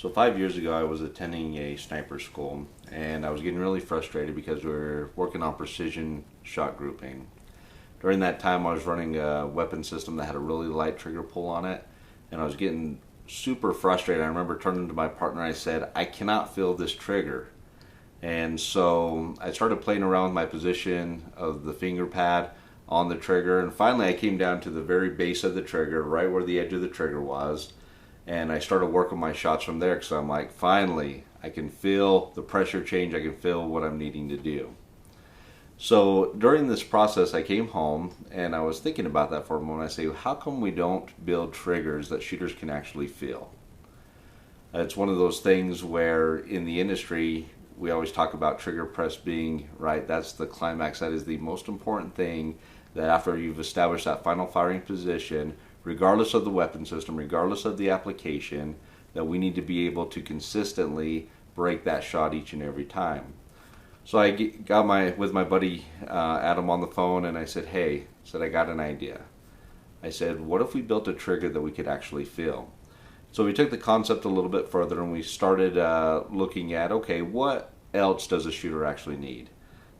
So 5 years ago, I was attending a sniper school, and I was getting really frustrated because we were working on precision shot grouping. During that time, I was running a weapon system that had a really light trigger pull on it, and I was getting super frustrated. I remember turning to my partner, I said, I cannot feel this trigger. And so I started playing around with my position of the finger pad on the trigger, and finally I came down to the very base of the trigger, right where the edge of the trigger was, and I started working my shots from there because I'm like, finally, I can feel the pressure change, I can feel what I'm needing to do. So during this process, I came home and I was thinking about that for a moment. I say, how come we don't build triggers that shooters can actually feel? It's one of those things where in the industry, we always talk about trigger press being, right, that's the climax. That is the most important thing, that after you've established that final firing position, regardless of the weapon system, regardless of the application, that we need to be able to consistently break that shot each and every time. So I got with my buddy Adam on the phone, and I said, hey, I got an idea. I said, what if we built a trigger that we could actually feel? So we took the concept a little bit further, and we started looking at, okay, what else does a shooter actually need?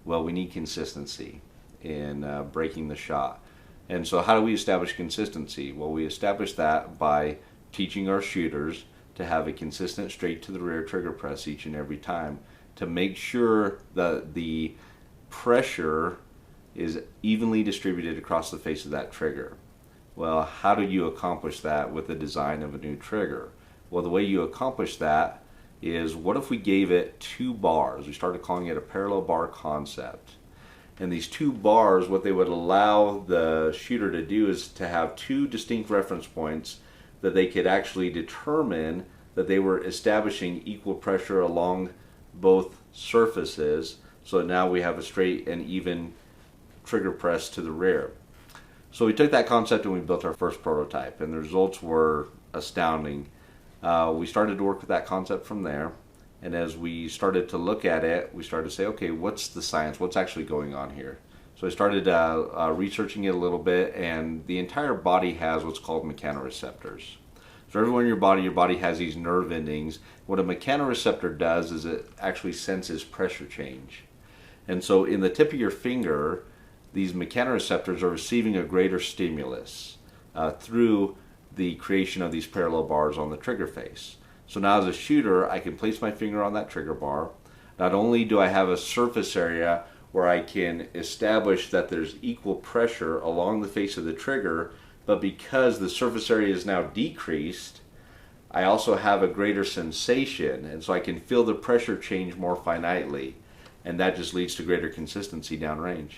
Well, we need consistency in breaking the shot. And so how do we establish consistency? Well, we establish that by teaching our shooters to have a consistent straight to the rear trigger press each and every time, to make sure that the pressure is evenly distributed across the face of that trigger. Well, how do you accomplish that with the design of a new trigger? Well, the way you accomplish that is, what if we gave it two bars? We started calling it a parallel bar concept. And these two bars, what they would allow the shooter to do is to have two distinct reference points that they could actually determine that they were establishing equal pressure along both surfaces. So now we have a straight and even trigger press to the rear. So we took that concept and we built our first prototype, and the results were astounding. We started to work with that concept from there, and as we started to look at it, we started to say, okay, what's the science? What's actually going on here? So I started researching it a little bit, and the entire body has what's called mechanoreceptors. So everywhere in your body has these nerve endings. What a mechanoreceptor does is it actually senses pressure change. And so in the tip of your finger, these mechanoreceptors are receiving a greater stimulus through the creation of these parallel bars on the trigger face. So now as a shooter, I can place my finger on that trigger bar. Not only do I have a surface area where I can establish that there's equal pressure along the face of the trigger, but because the surface area is now decreased, I also have a greater sensation, and so I can feel the pressure change more finitely, and that just leads to greater consistency downrange.